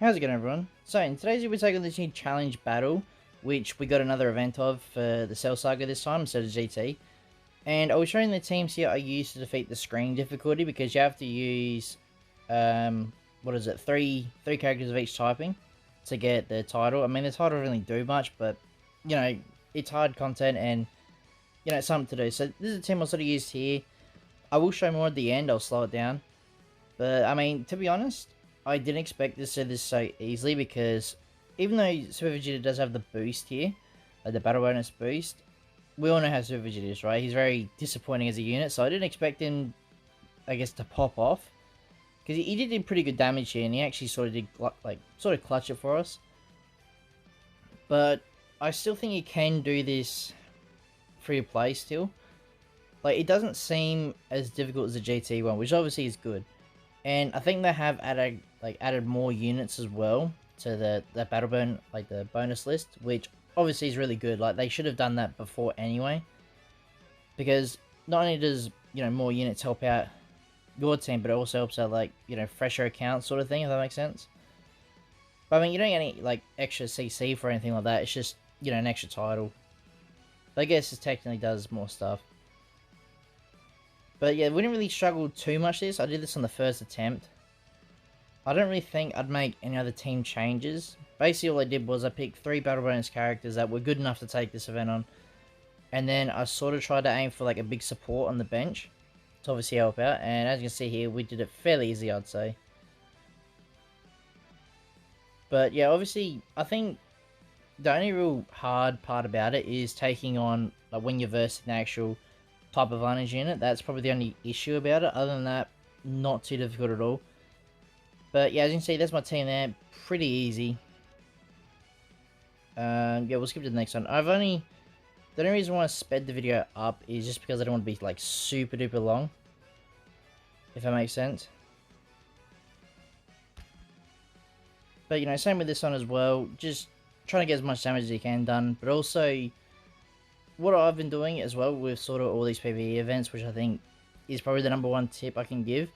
How's it going, everyone? So in today's video we're taking this new challenge battle, which we got another event of for the Cell Saga this time instead of GT. And I was showing the teams here I used to defeat the screen difficulty, because you have to use what is it, three characters of each typing to get the title. I mean, the title doesn't really do much, but you know, it's hard content and you know, it's something to do. So this is a team I sort of used here. I will show more at the end, I'll slow it down. But I mean, to be honest, I didn't expect this to this so easily, because even though Super Vegeta does have the boost here, like the battle bonus boost, we all know how Super Vegeta is, right? He's very disappointing as a unit, so I didn't expect him, I guess, to pop off. Because he did pretty good damage here, and he actually sort of did, like, sort of clutch it for us. But I still think he can do this free to play still. Like, it doesn't seem as difficult as the GT one, which obviously is good. And I think they have added more units as well to the battle burn, like the bonus list, which obviously is really good. Like, they should have done that before anyway, because not only does, you know, more units help out your team, but it also helps out, like, you know, fresher accounts sort of thing, if that makes sense. But I mean, you don't get any like extra CC for anything like that. It's just, you know, an extra title. But I guess it technically does more stuff. But yeah, we didn't really struggle too much this. I did this on the first attempt. I don't really think I'd make any other team changes. Basically all I did was I picked 3 battle bonus characters that were good enough to take this event on. And then I sort of tried to aim for like a big support on the bench to obviously help out. And as you can see here, we did it fairly easy, I'd say. But yeah, obviously I think the only real hard part about it is taking on, like, when you're versing the actual type of advantage unit. That's probably the only issue about it. Other than that, not too difficult at all. But yeah, as you can see, that's my team there. Pretty easy. Yeah, we'll skip to the next one. The only reason why I sped the video up is just because I don't want to be like super duper long, if that makes sense. But you know, same with this one as well. Just trying to get as much damage as you can done. But also, what I've been doing as well with sort of all these PvE events, which I think is probably the #1 tip I can give,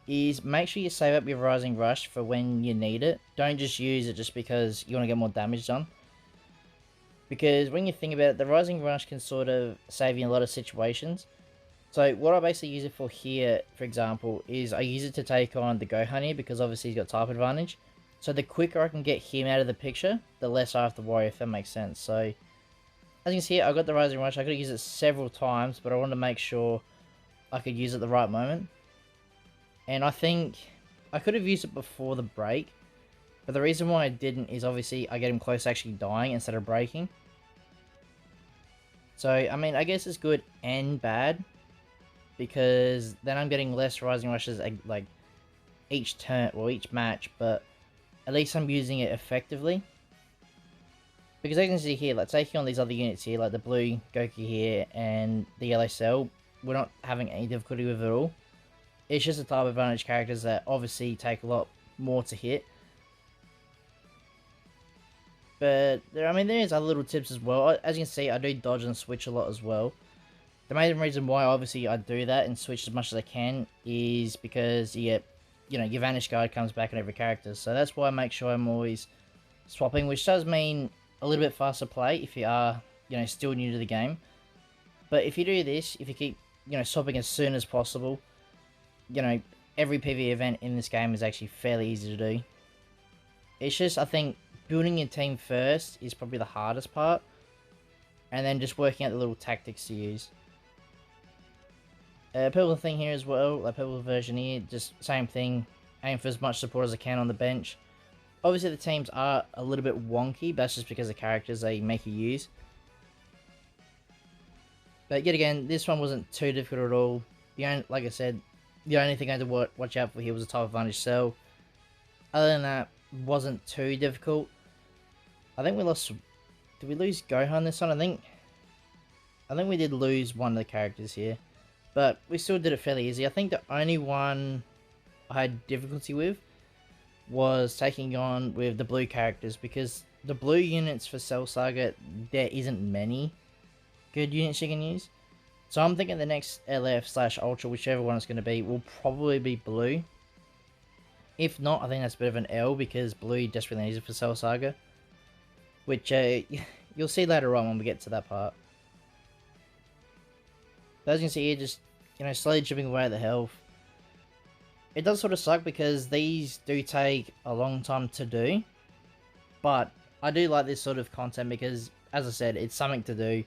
is make sure you save up your Rising Rush for when you need it. Don't just use it just because you want to get more damage done. Because when you think about it, the Rising Rush can sort of save you in a lot of situations. So what I basically use it for here, for example, is I use it to take on the Gohan here, because obviously he's got type advantage. So the quicker I can get him out of the picture, the less I have to worry, if that makes sense. So as you can see, I got the Rising Rush. I could use it several times, but I wanted to make sure I could use it at the right moment. And I think I could have used it before the break, but the reason why I didn't is obviously I get him close to actually dying instead of breaking. So, I mean, I guess it's good and bad, because then I'm getting less Rising Rushes, like, each turn, or each match, but at least I'm using it effectively. Because as you can see here, like, taking on these other units here, like the blue Goku here and the yellow Cell, we're not having any difficulty with it at all. It's just the type of advantage characters that obviously take a lot more to hit. But I mean, there is other little tips as well. As you can see, I do dodge and switch a lot as well. The main reason why obviously I do that and switch as much as I can is because you get, you know, your Vanish Guard comes back on every character. So that's why I make sure I'm always swapping, which does mean a little bit faster play if you are, you know, still new to the game. But if you do this, if you keep, you know, swapping as soon as possible, you know, every PvE event in this game is actually fairly easy to do. It's just, I think, building your team first is probably the hardest part, and then just working out the little tactics to use. Purple thing here as well, like purple version here, just same thing, aim for as much support as I can on the bench. Obviously the teams are a little bit wonky, but that's just because of the characters they make you use. But yet again, this one wasn't too difficult at all. Like I said, the only thing I had to watch out for here was a type advantage cell. Other than that, wasn't too difficult. I think we lost. Did we lose Gohan this one? I think we did lose one of the characters here, but we still did it fairly easy. I think the only one I had difficulty with was taking on with the blue characters, because the blue units for Cell Saga, there isn't many good units you can use. So I'm thinking the next LF/Ultra, whichever one it's going to be, will probably be blue. If not, I think that's a bit of an L because blue desperately needs it for Cell Saga. Which you'll see later on when we get to that part. But as you can see here, just, slowly chipping away at the health. It does sort of suck because these do take a long time to do. But I do like this sort of content because, as I said, it's something to do.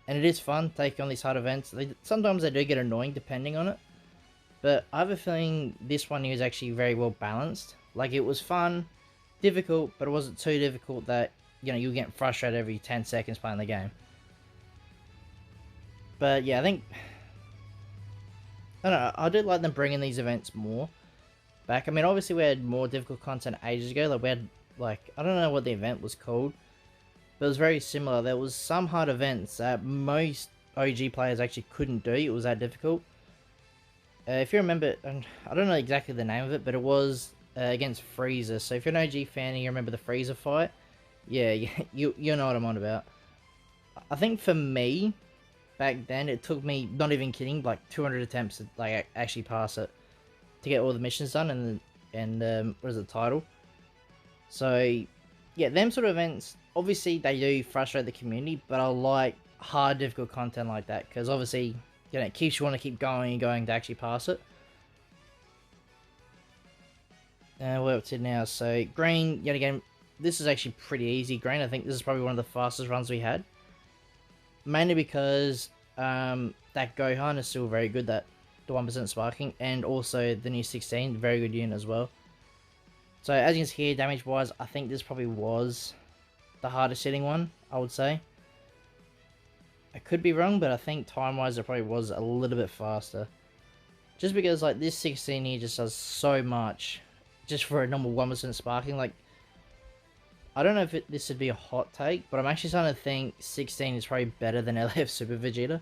And it is fun taking on these hard events. Sometimes they do get annoying depending on it. But I have a feeling this one here is actually very well balanced. Like, it was fun, difficult, but it wasn't too difficult that, you'll get frustrated every 10 seconds playing the game. But yeah, I think... I don't know, I do like them bringing these events more back. I mean, obviously we had more difficult content ages ago. Like, we had, I don't know what the event was called. But it was very similar. There was some hard events that most OG players actually couldn't do. It was that difficult. If you remember, I don't know exactly the name of it, but it was against Freezer. So if you're an OG fan and you remember the Freezer fight, yeah, you know what I'm on about. I think for me, back then, it took me, not even kidding, like 200 attempts to actually pass it to get all the missions done and what is the title. So yeah, them sort of events, obviously they do frustrate the community, but I like hard, difficult content like that because obviously, it keeps you want to keep going and going to actually pass it. We're up to now. So green, yet again, this is actually pretty easy. Green, I think this is probably one of the fastest runs we had. Mainly because that Gohan is still very good, the 1% sparking, and also the new 16, very good unit as well. So as you can see here, damage wise, I think this probably was the hardest hitting one, I would say. I could be wrong, but I think time wise it probably was a little bit faster. Just because this 16 here just does so much just for a normal 1% sparking. I don't know if this would be a hot take, but I'm actually starting to think 16 is probably better than LF Super Vegeta.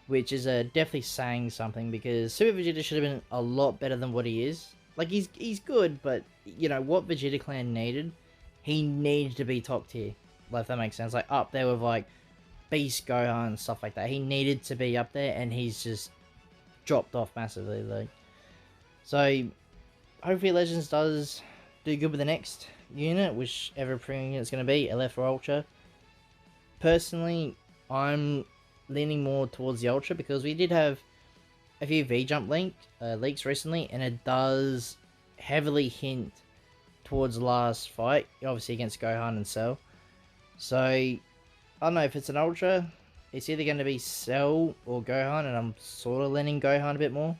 Which is definitely saying something, because Super Vegeta should have been a lot better than what he is. He's good, but, what Vegeta Clan needed, he needed to be top tier. If that makes sense. Up there with, Beast Gohan and stuff like that. He needed to be up there, and he's just dropped off massively. So, hopefully Legends does do good with the next unit, whichever premium unit it's going to be, LF or Ultra. Personally, I'm leaning more towards the Ultra because we did have a few V-Jump leaks recently, and it does heavily hint towards the last fight, obviously against Gohan and Cell. So, I don't know if it's an Ultra, it's either going to be Cell or Gohan, and I'm sort of leaning Gohan a bit more.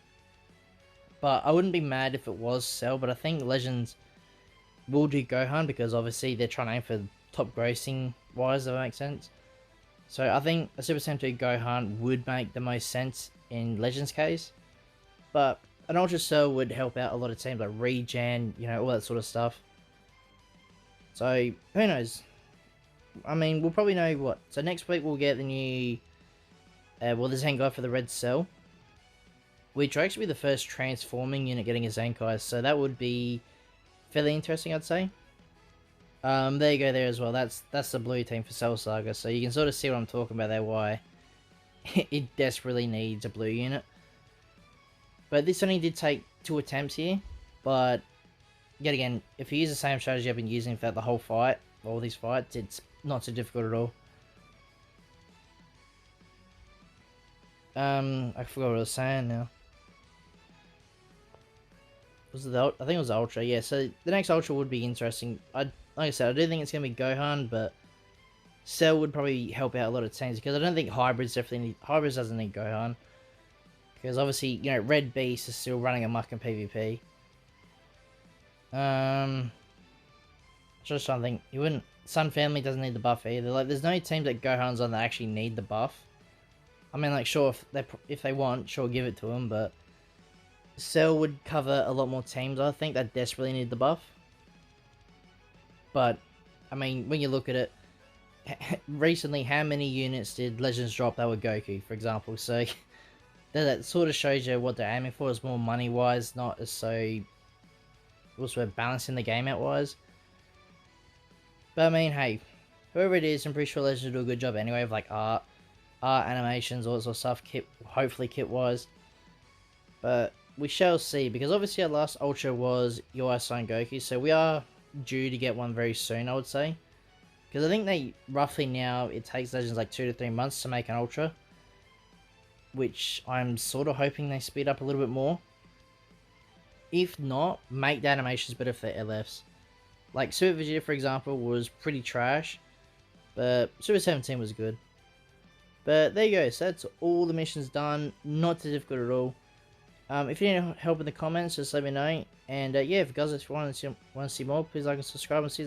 But I wouldn't be mad if it was Cell, but I think Legends will do Gohan because obviously they're trying to aim for top grossing wise, if that makes sense. So I think a Super Saiyan 2 Gohan would make the most sense in Legends case. But an Ultra Cell would help out a lot of teams like Regen, all that sort of stuff. So, who knows? I mean, we'll probably know what. So next week we'll get the new, the Zenkai for the Red Cell. Which will actually be the first transforming unit getting a Zenkai. So that would be fairly interesting, I'd say. There you go there as well. That's the blue team for Cell Saga. So you can sort of see what I'm talking about there, why it desperately needs a blue unit. But this only did take 2 attempts here. But, yet again, if you use the same strategy I've been using throughout the whole fight, all these fights, it's not so difficult at all. I forgot what I was saying now. I think it was Ultra, yeah. So the next Ultra would be interesting. Like I said, I do think it's going to be Gohan, but Cell would probably help out a lot of teams because I don't think Hybrids Hybrids doesn't need Gohan. Because obviously, Red Beast is still running amok in PvP. Just trying to think. You wouldn't. Sun Family doesn't need the buff either. There's no teams that Gohan's on that actually need the buff. I mean, sure, if they want, sure, give it to them, but Cell would cover a lot more teams, I think, that desperately need the buff. But, I mean, when you look at it, recently, how many units did Legends drop that were Goku, for example? So, that sort of shows you what they're aiming for, is more money-wise, not as so also balancing the game out-wise. But, I mean, hey, whoever it is, I'm pretty sure Legends will do a good job anyway, of, art, animations, all that sort of stuff, hopefully kit-wise. But we shall see, because obviously our last Ultra was Your Son Goku, so we are due to get one very soon, I would say. Because I think they, roughly now, it takes Legends like 2 to 3 months to make an Ultra. Which I'm sort of hoping they speed up a little bit more. If not, make the animations better for the LFs. Like Super Vegeta, for example, was pretty trash. But Super 17 was good. But there you go, so that's all the missions done. Not too difficult at all. If you need help in the comments, just let me know. And yeah, if you guys want to see more, please like and subscribe and see you